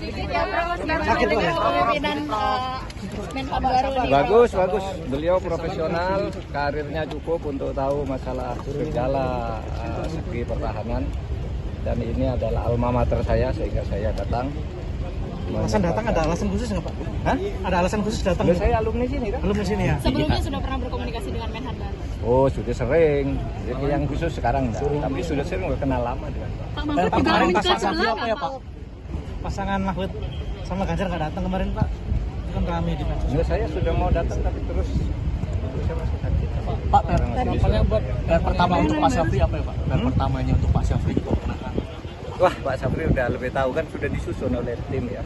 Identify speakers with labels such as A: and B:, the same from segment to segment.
A: kepemimpinan Menhan baru ini.
B: Bagus. Beliau profesional, karirnya cukup untuk tahu masalah segala segi pertahanan. Dan ini adalah alma mater saya, sehingga saya datang.
C: Alasan datang ada alasan khusus nggak Pak?
B: Hah?
C: Ada alasan khusus datang?
B: Saya alumni sini kan?
C: Alumni sini ya?
A: Sebelumnya sudah pernah berkomunikasi dengan Menhan baru?
B: Oh, sudah sering. Jadi yang khusus sekarang enggak. Tapi sudah sering, udah kenal lama dengan Pak.
A: Pak Mahfud juga muncul sebelah
C: apa ya Pak? Pasangan Mahfud sama Ganjar nggak datang kemarin Pak? Itu kan rame di medsos.
B: Enggak, saya sudah mau datang tapi terus saya masih sakit.
D: Pak, PR pertama untuk Pak Syafri apa ya Pak? PR pertamanya untuk Pak Syafri itu
B: Wah, Pak Syafri udah lebih tahu kan, sudah disusun oleh tim ya.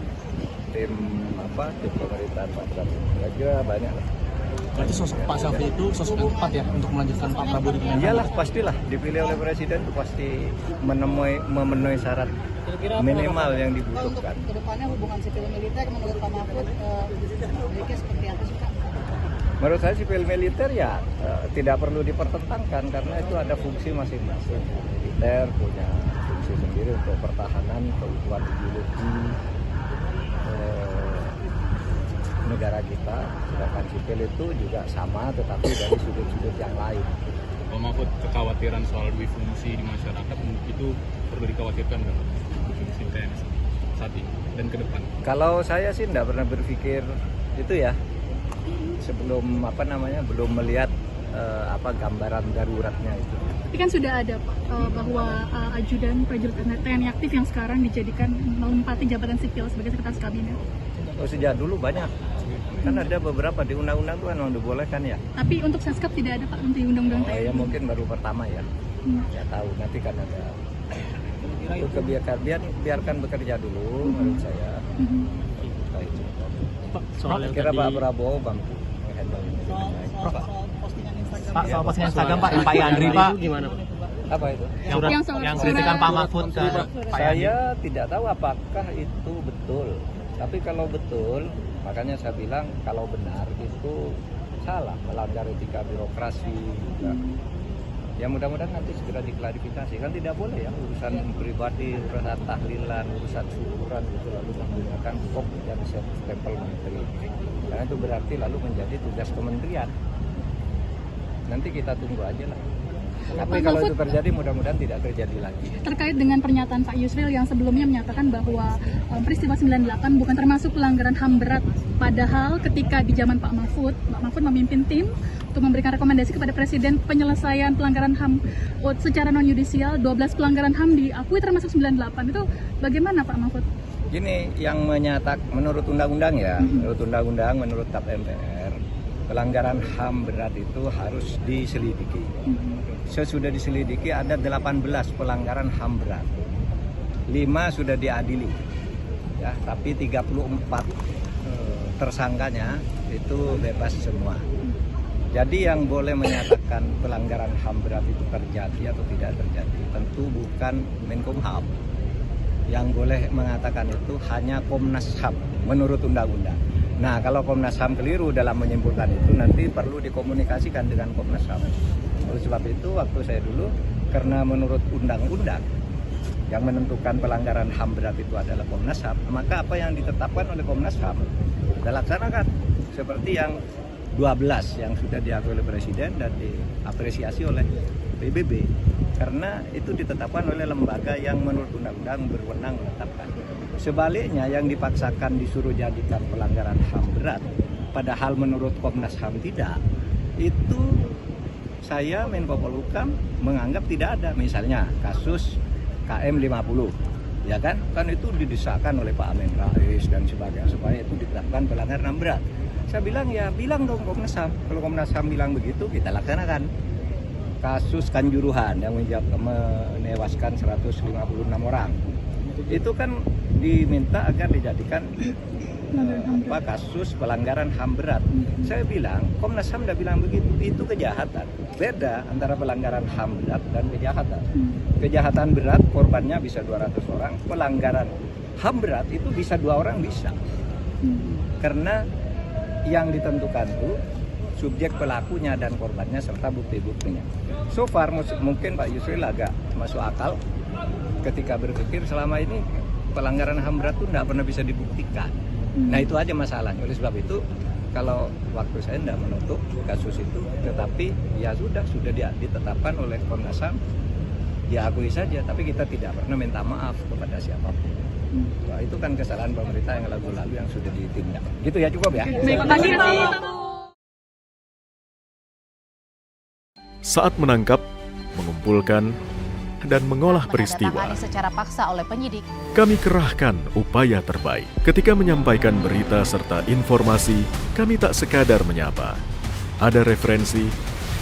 B: Tim pemerintahan Pak Syafri. Kira banyak lah.
D: Berarti sosok Pak Syafri itu sosok yang tepat ya untuk melanjutkan Pak Prabowo di pemerintahan?
B: Iyalah, pastilah dipilih oleh presiden itu pasti memenuhi syarat minimal yang dibutuhkan.
A: Kedepannya hubungan sipil militer menurut Pak Mahfud baiknya seperti apa sih Pak?
B: Menurut saya sipil militer ya tidak perlu dipertentangkan karena itu ada fungsi masing-masing. Militer punya fungsi sendiri untuk pertahanan, keutuhan ideologi negara kita, sedangkan sipil itu juga sama tetapi dari sudut-sudut yang lain.
E: Pak Mahfud, kekhawatiran soal difungsi di masyarakat itu perlu dikhawatirkan nggak fungsi TNI saat ini dan ke depan?
B: Kalau saya sih tidak pernah berpikir itu ya, sebelum belum melihat gambaran daruratnya itu.
F: Tapi kan sudah ada Pak bahwa ajudan prajurit TNI aktif yang sekarang dijadikan menempati jabatan sipil sebagai sekretaris kabinet.
B: Oh, sejak dulu banyak. Kan ada beberapa di undang-undang tuh memang dibolehkan ya.
F: Tapi untuk Seskap tidak ada Pak, untuk undang-undang
B: Oh
F: TNI.
B: ya mungkin baru pertama ya. Ya tahu nanti kan ada. Itu biarkan bekerja dulu menurut saya. Saya kira Pak Prabowo mampu menghandle ini dengan baik.
D: Pak, soal postingan Instagram Pak, yang Pak Yandri Pak gimana Pak?
B: Apa itu?
D: Yang kritikan Pak Mahfud ke Pak Yandri.
B: Saya tidak tahu apakah itu betul. Tapi kalau betul, makanya saya bilang kalau benar itu salah, melanggar etika birokrasi juga. Ya mudah-mudahan nanti segera diklarifikasi. Kan tidak boleh ya urusan pribadi, urusan tahlilan, urusan syukuran gitu lalu menggunakan kop yang stempel menteri. Karena itu berarti lalu menjadi tugas kementerian. Nanti kita tunggu aja lah. Tapi kalau itu terjadi mudah-mudahan tidak terjadi lagi.
F: Terkait dengan pernyataan Pak Yusril yang sebelumnya menyatakan bahwa peristiwa 98 bukan termasuk pelanggaran HAM berat. Padahal ketika di zaman Pak Mahfud memimpin tim untuk memberikan rekomendasi kepada Presiden penyelesaian pelanggaran HAM secara non-yudisial, 12 pelanggaran HAM diakui termasuk 98. Itu bagaimana Pak Mahfud?
B: Gini, yang menurut undang-undang ya, menurut undang-undang, menurut TAP MPR, pelanggaran HAM berat itu harus diselidiki. Sesudah diselidiki ada 18 pelanggaran HAM berat. 5 sudah diadili. Ya, tapi 34 tersangkanya itu bebas semua. Jadi yang boleh menyatakan pelanggaran HAM berat itu terjadi atau tidak terjadi tentu bukan Menkumham. Yang boleh mengatakan itu hanya Komnas HAM menurut undang-undang. Nah, kalau Komnas HAM keliru dalam menyimpulkan itu nanti perlu dikomunikasikan dengan Komnas HAM. Oleh sebab itu waktu saya dulu, karena menurut undang-undang yang menentukan pelanggaran HAM berat itu adalah Komnas HAM, maka apa yang ditetapkan oleh Komnas HAM kita laksanakan seperti yang 12 yang sudah diakui oleh Presiden dan diapresiasi oleh PBB, karena itu ditetapkan oleh lembaga yang menurut undang-undang berwenang menetapkan. Sebaliknya yang dipaksakan disuruh jadikan pelanggaran HAM berat, padahal menurut Komnas HAM tidak, itu saya Menko Polhukam menganggap tidak ada. Misalnya kasus KM 50, ya kan itu didesakkan oleh Pak Amin Rais dan sebagainya supaya itu ditetapkan pelanggaran HAM berat. Saya bilang ya bilang dong Komnas HAM. Kalau Komnas HAM bilang begitu kita laksanakan. Kasus Kanjuruhan yang menewaskan 156 orang, itu kan diminta agar dijadikan kasus pelanggaran HAM berat. Saya bilang, Komnas HAM tidak bilang begitu, itu kejahatan. Beda antara pelanggaran HAM berat dan kejahatan. Kejahatan berat korbannya bisa 200 orang, pelanggaran HAM berat itu bisa 2 orang bisa. Karena yang ditentukan itu subjek pelakunya dan korbannya serta bukti-buktinya. So far mungkin Pak Yusril agak masuk akal ketika berpikir selama ini pelanggaran HAM berat itu tidak pernah bisa dibuktikan. Nah itu aja masalahnya. Oleh sebab itu kalau waktu saya tidak menutup kasus itu, tetapi ya sudah ditetapkan oleh Komnas HAM, ya akui saja. Tapi kita tidak pernah minta maaf kepada siapapun. Wah, itu kan kesalahan pemerintah yang lalu-lalu yang sudah ditindak. Gitu ya, cukup ya.
F: Terima kasih Pak.
G: Saat menangkap, mengumpulkan, dan mengolah peristiwa,
H: menandatangani secara paksa oleh penyidik.
G: kami kerahkan upaya terbaik. Ketika menyampaikan berita serta informasi, kami tak sekadar menyapa. Ada referensi,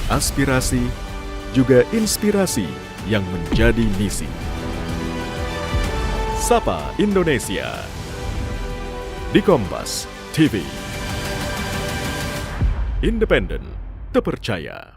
G: aspirasi, juga inspirasi yang menjadi misi. Sapa Indonesia di Kompas TV. Independen, terpercaya.